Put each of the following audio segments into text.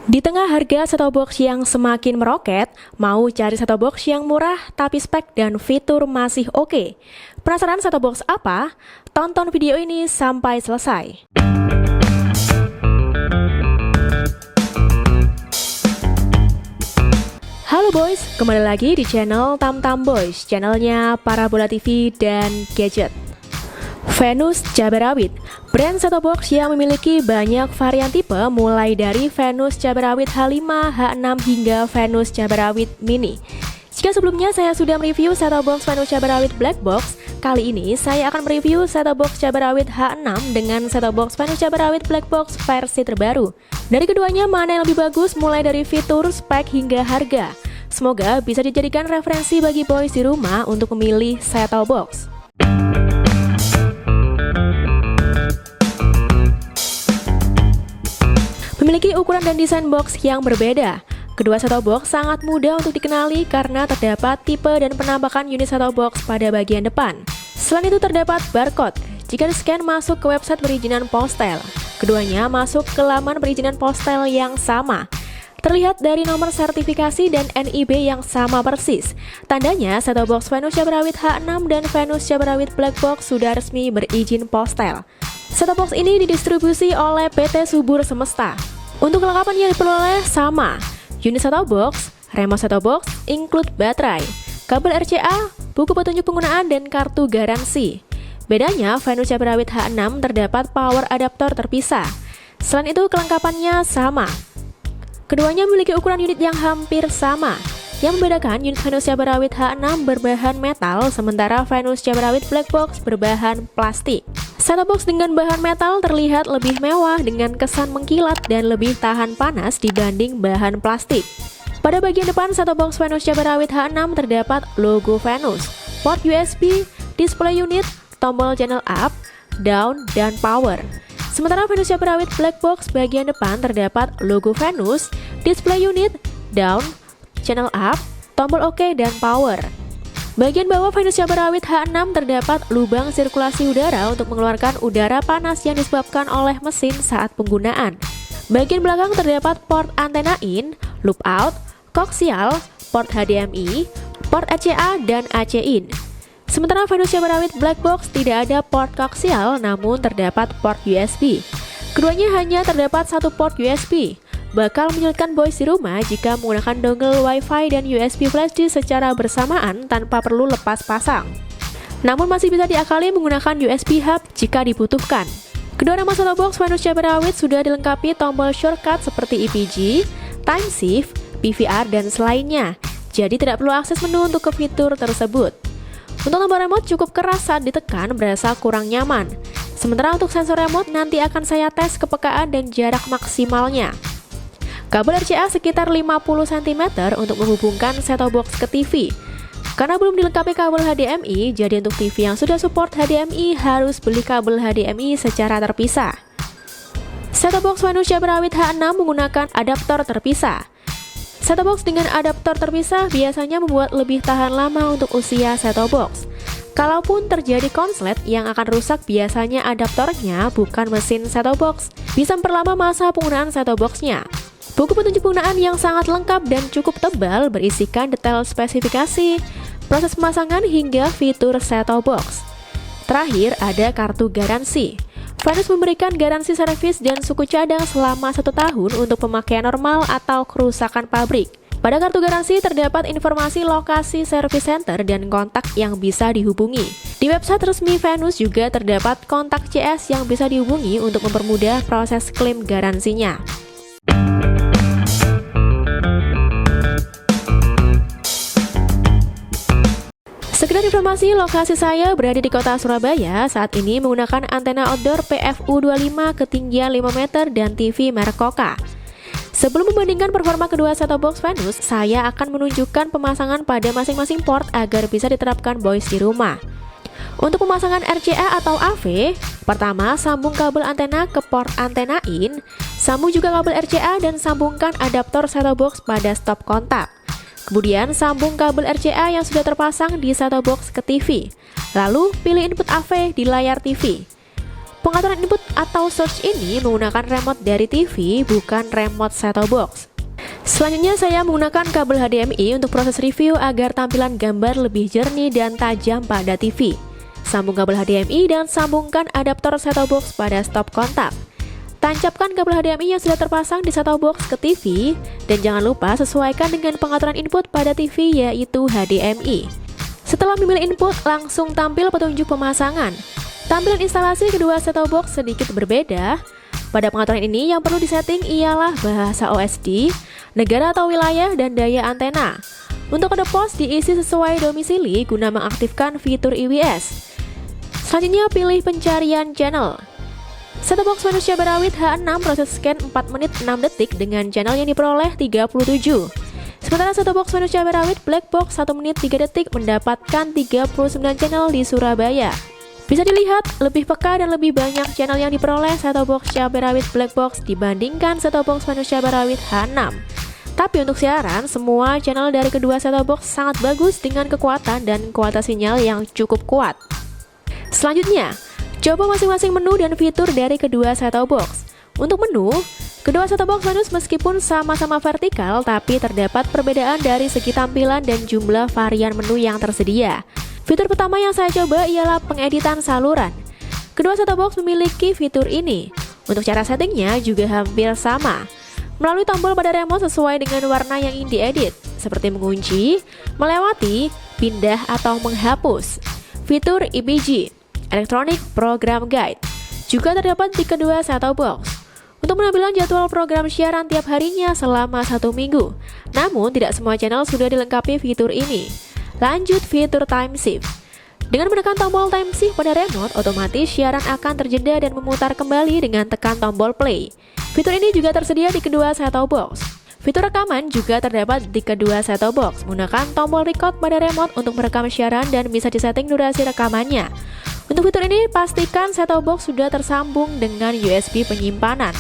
Di tengah harga set-top box yang semakin meroket, mau cari set-top box yang murah tapi spek dan fitur masih oke. Penasaran set-top box apa? Tonton video ini sampai selesai. Halo boys, kembali lagi di channel Tamtam Boys, channelnya Parabola TV dan Gadget. Venus Cabai Rawit, brand set-top box yang memiliki banyak varian tipe mulai dari Venus Cabai Rawit H5, H6 hingga Venus Cabai Rawit Mini. Jika sebelumnya saya sudah mereview set-top box Venus Cabai Rawit Black Box, kali ini saya akan mereview set-top box Cabai Rawit H6 dengan set-top box Venus Cabai Rawit Black Box versi terbaru. Dari keduanya mana yang lebih bagus mulai dari fitur, spek hingga harga? Semoga bisa dijadikan referensi bagi boys di rumah untuk memilih set-top box. Memiliki ukuran dan desain box yang berbeda. Kedua set-top box sangat mudah untuk dikenali karena terdapat tipe dan penampakan unit set-top box pada bagian depan. Selain itu terdapat barcode jika di-scan masuk ke website perizinan Postel. Keduanya masuk ke laman perizinan Postel yang sama. Terlihat dari nomor sertifikasi dan NIB yang sama persis. Tandanya set-top box Venus Cabai Rawit H6 dan Venus Cabai Rawit Black Box sudah resmi berizin Postel. Set-top box ini didistribusi oleh PT Subur Semesta. Untuk kelengkapan yang diperoleh sama, unit set-top box, remote set-top box, include baterai, kabel RCA, buku petunjuk penggunaan, dan kartu garansi. Bedanya, Venus Cabai Rawit H6 terdapat power adaptor terpisah. Selain itu, kelengkapannya sama. Keduanya memiliki ukuran unit yang hampir sama. Yang membedakan, unit Venus Cabai Rawit H6 berbahan metal, sementara Venus Cabai Rawit Black Box berbahan plastik. Set-top box dengan bahan metal terlihat lebih mewah dengan kesan mengkilat dan lebih tahan panas dibanding bahan plastik. Pada bagian depan set-top box Venus Cabai Rawit H6 terdapat logo Venus, port USB, display unit, tombol channel up, down, dan power. Sementara Venus Cabai Rawit Black Box bagian depan terdapat logo Venus, display unit, down, channel up, tombol OK, dan power. Bagian bawah Venus Cabai Rawit H6 terdapat lubang sirkulasi udara untuk mengeluarkan udara panas yang disebabkan oleh mesin saat penggunaan. Bagian belakang terdapat port antena in, loop out, koaksial, port HDMI, port RCA, dan AC in. Sementara Venus Cabai Rawit Black Box tidak ada port koaksial namun terdapat port USB. Keduanya hanya terdapat satu port USB. Bakal menyulitkan boys di rumah jika menggunakan dongle Wi-Fi dan USB flash disk secara bersamaan tanpa perlu lepas pasang. Namun masih bisa diakali menggunakan USB hub jika dibutuhkan. Kedua remote set-top box Venus Cabai Rawit sudah dilengkapi tombol shortcut seperti EPG, time shift, PVR, dan selainnya. Jadi tidak perlu akses menu untuk ke fitur tersebut. Untuk tombol remote cukup keras saat ditekan berasa kurang nyaman. Sementara untuk sensor remote nanti akan saya tes kepekaan dan jarak maksimalnya. Kabel RCA sekitar 50 cm untuk menghubungkan set-top box ke TV. Karena belum dilengkapi kabel HDMI, jadi untuk TV yang sudah support HDMI harus beli kabel HDMI secara terpisah. Set-top box Venus Cabai Rawit H6 menggunakan adaptor terpisah. Set-top box dengan adaptor terpisah biasanya membuat lebih tahan lama untuk usia set-top box. Kalaupun terjadi konslet, yang akan rusak biasanya adaptornya, bukan mesin set-top box. Bisa memperlama masa penggunaan set-top boxnya. Buku petunjuk penggunaan yang sangat lengkap dan cukup tebal berisikan detail spesifikasi, proses pemasangan hingga fitur set-top box. Terakhir ada kartu garansi. Venus memberikan garansi servis dan suku cadang selama 1 tahun untuk pemakaian normal atau kerusakan pabrik. Pada kartu garansi terdapat informasi lokasi service center dan kontak yang bisa dihubungi. Di website resmi Venus juga terdapat kontak CS yang bisa dihubungi untuk mempermudah proses klaim garansinya. Sekedar informasi, lokasi saya berada di kota Surabaya, saat ini menggunakan antena outdoor PFU25 ketinggian 5 meter dan TV merek Koka. Sebelum membandingkan performa kedua set-top box Venus, saya akan menunjukkan pemasangan pada masing-masing port agar bisa diterapkan boys di rumah. Untuk pemasangan RCA atau AV, pertama sambung kabel antena ke port antena in, sambung juga kabel RCA dan sambungkan adaptor set-top box pada stop kontak. Kemudian sambung kabel RCA yang sudah terpasang di set-top box ke TV. Lalu pilih input AV di layar TV. Pengaturan input atau search ini menggunakan remote dari TV, bukan remote set-top box. Selanjutnya saya menggunakan kabel HDMI untuk proses review agar tampilan gambar lebih jernih dan tajam pada TV. Sambung kabel HDMI dan sambungkan adaptor set-top box pada stop kontak. Tancapkan kabel HDMI yang sudah terpasang di set-top box ke TV dan jangan lupa sesuaikan dengan pengaturan input pada TV yaitu HDMI. Setelah memilih input, langsung tampil petunjuk pemasangan. Tampilan instalasi kedua set-top box sedikit berbeda. Pada pengaturan ini yang perlu disetting ialah bahasa OSD, negara atau wilayah, dan daya antena. Untuk kode pos diisi sesuai domisili guna mengaktifkan fitur IWS. Selanjutnya pilih pencarian channel. Set-top box manusia berawit H6 proses scan 4 menit 6 detik dengan channel yang diperoleh 37. Sementara set-top box manusia berawit black box 1 menit 3 detik mendapatkan 39 channel di Surabaya. Bisa dilihat, lebih peka dan lebih banyak channel yang diperoleh set-top box Cabai Rawit Black Box dibandingkan set-top box manusia Rawit H6. Tapi untuk siaran, semua channel dari kedua set-top box sangat bagus dengan kekuatan dan kualitas sinyal yang cukup kuat. Selanjutnya, coba masing-masing menu dan fitur dari kedua set-top box. Untuk menu, kedua set-top box manus meskipun sama-sama vertikal, tapi terdapat perbedaan dari segi tampilan dan jumlah varian menu yang tersedia. Fitur pertama yang saya coba ialah pengeditan saluran. Kedua set-top box memiliki fitur ini. Untuk cara settingnya juga hampir sama. Melalui tombol pada remote sesuai dengan warna yang ingin diedit, seperti mengunci, melewati, pindah, atau menghapus. Fitur EPG, Electronic Program Guide, juga terdapat di kedua set-top box. Untuk penampilan jadwal program siaran tiap harinya selama 1 minggu. Namun tidak semua channel sudah dilengkapi fitur ini. Lanjut fitur time shift. Dengan menekan tombol time shift pada remote, otomatis siaran akan terjeda dan memutar kembali dengan tekan tombol play. Fitur ini juga tersedia di kedua set-top box. Fitur rekaman juga terdapat di kedua set-top box. Menggunakan tombol record pada remote untuk merekam siaran dan bisa disetting durasi rekamannya. Untuk fitur ini, pastikan set-top box sudah tersambung dengan USB penyimpanan.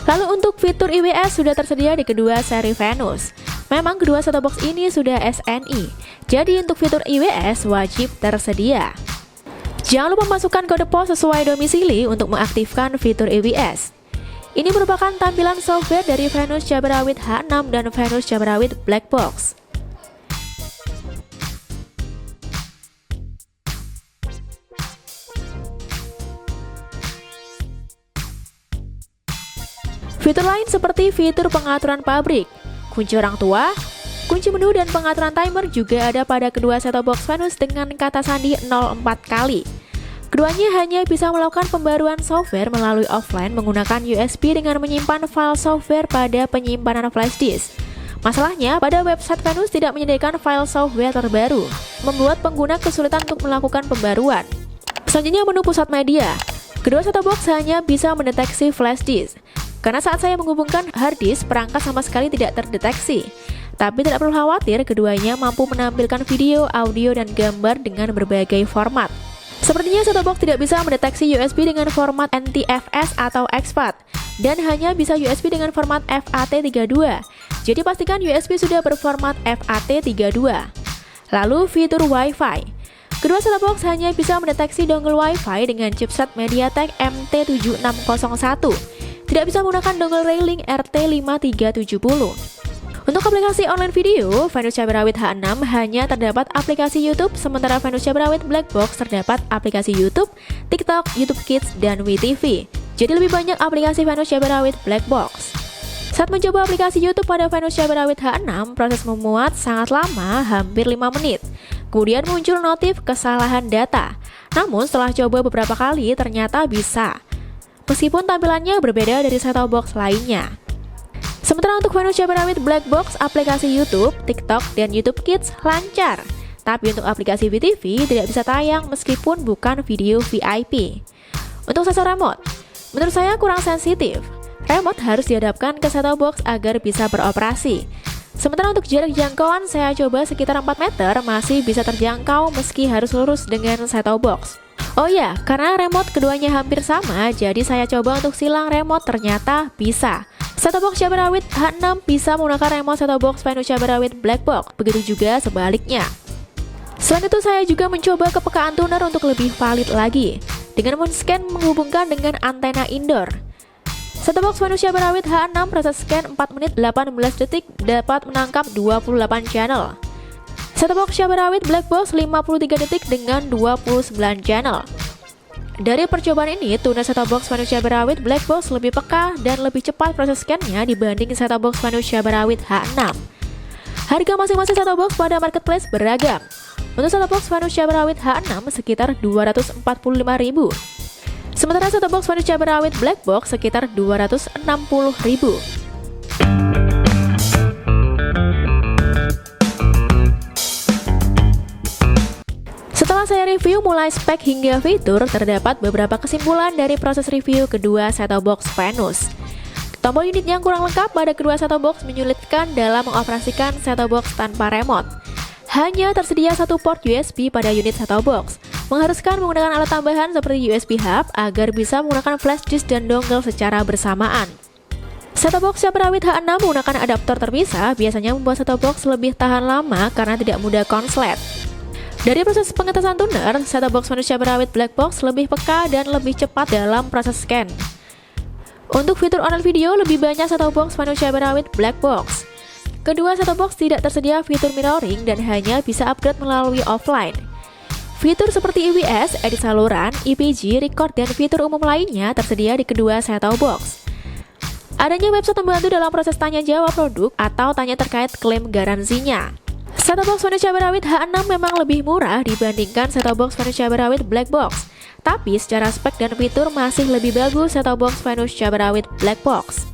Lalu untuk fitur IWS sudah tersedia di kedua seri Venus. Memang kedua set-top box ini sudah SNI, jadi untuk fitur IWS wajib tersedia. Jangan lupa masukkan kode pos sesuai domisili untuk mengaktifkan fitur IWS. Ini merupakan tampilan software dari Venus Cabai Rawit H6 dan Venus Cabai Rawit Black Box. Fitur lain seperti fitur pengaturan pabrik, kunci orang tua, kunci menu, dan pengaturan timer juga ada pada kedua set-top box Venus dengan kata sandi 04 kali. Keduanya hanya bisa melakukan pembaruan software melalui offline menggunakan USB dengan menyimpan file software pada penyimpanan flash disk. Masalahnya, pada website Venus tidak menyediakan file software terbaru, membuat pengguna kesulitan untuk melakukan pembaruan. Selanjutnya menu pusat media. Kedua set-top box hanya bisa mendeteksi flash disk. Karena saat saya menghubungkan hard disk, perangkat sama sekali tidak terdeteksi. Tapi tidak perlu khawatir, keduanya mampu menampilkan video, audio, dan gambar dengan berbagai format. Sepertinya set-top box tidak bisa mendeteksi USB dengan format NTFS atau exFAT, dan hanya bisa USB dengan format FAT32. Jadi pastikan USB sudah berformat FAT32. Lalu fitur Wi-Fi. Kedua set-top box hanya bisa mendeteksi dongle Wi-Fi dengan chipset MediaTek MT7601. Tidak bisa menggunakan dongle railing RT5370. Untuk aplikasi online video, Venus Cabai Rawit H6 hanya terdapat aplikasi YouTube, sementara Venus Cabai Rawit Black Box terdapat aplikasi YouTube, TikTok, YouTube Kids, dan WeTV. Jadi lebih banyak aplikasi Venus Cabai Rawit Black Box. Saat mencoba aplikasi YouTube pada Venus Cabai Rawit H6, proses memuat sangat lama, hampir 5 menit. Kemudian muncul notif kesalahan data. Namun setelah coba beberapa kali, ternyata bisa. Meskipun tampilannya berbeda dari set-top box lainnya. Sementara untuk Venus Cabai Rawit Black Box, aplikasi YouTube, TikTok, dan YouTube Kids lancar. Tapi untuk aplikasi WeTV tidak bisa tayang meskipun bukan video VIP. Untuk sensor remote, menurut saya kurang sensitif. Remote harus dihadapkan ke set-top box agar bisa beroperasi. Sementara untuk jarak jangkauan saya coba sekitar 4 meter masih bisa terjangkau meski harus lurus dengan set-top box. Oh ya, karena remote keduanya hampir sama, jadi saya coba untuk silang remote, ternyata bisa. Set-top box Cabai Rawit H6 bisa menggunakan remote set-top box Venus Cabai Rawit Black Box, begitu juga sebaliknya. Selain itu saya juga mencoba kepekaan tuner untuk lebih valid lagi. dengan men-scan menghubungkan dengan antena indoor. Set-top box Manusia Berawit H6 proses scan 4 menit 18 detik dapat menangkap 28 channel. Set-top box Syabarawit Black Box 53 detik dengan 29 channel. Dari percobaan ini, tuner set-top box Manusia Berawit Black Box lebih peka dan lebih cepat proses scan-nya dibanding set-top box Manusia Berawit H6. Harga masing-masing set-top box pada marketplace beragam. Untuk set-top box Manusia Berawit H6 sekitar 245.000. Sementara set-top box Manusia Berawit Black Box sekitar 260.000. Setelah saya review mulai spek hingga fitur, terdapat beberapa kesimpulan dari proses review kedua set-top box Venus. Tombol unit yang kurang lengkap pada kedua set-top box menyulitkan dalam mengoperasikan set-top box tanpa remote. Hanya tersedia satu port USB pada unit set-top box, mengharuskan menggunakan alat tambahan seperti USB hub agar bisa menggunakan flash disk dan dongle secara bersamaan. Set-top box Syabarawit H6 menggunakan adaptor terpisah biasanya membuat set-top box lebih tahan lama karena tidak mudah konslet. Dari proses pengetesan tuner, set-top box Manusia Berawit Black Box lebih peka dan lebih cepat dalam proses scan. Untuk fitur online video, lebih banyak set-top box Manusia Berawit Black Box. Kedua set-top box tidak tersedia fitur mirroring dan hanya bisa upgrade melalui offline. Fitur seperti IWS, edit saluran, IPG, record, dan fitur umum lainnya tersedia di kedua set-top box. Adanya website membantu dalam proses tanya jawab produk atau tanya terkait klaim garansinya. Set-top box Manusia Berawit H6 memang lebih murah dibandingkan set-top box Manusia Berawit Black Box. Tapi secara spek dan fitur masih lebih bagus set-top box Manusia Berawit Black Box.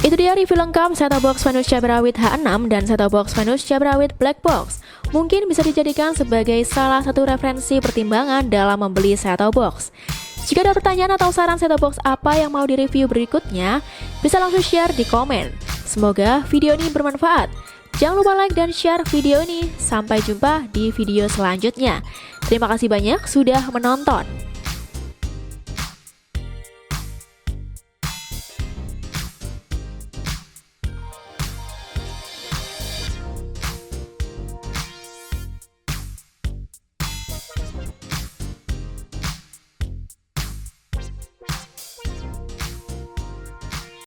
Itu dia review lengkap set-top box Manusia Berawit H6 dan set-top box Manusia Berawit Black Box. Mungkin bisa dijadikan sebagai salah satu referensi pertimbangan dalam membeli set-top box. Jika ada pertanyaan atau saran set-top box apa yang mau direview berikutnya, bisa langsung share di komen. Semoga video ini bermanfaat. Jangan lupa like dan share video ini. Sampai jumpa di video selanjutnya. Terima kasih banyak sudah menonton.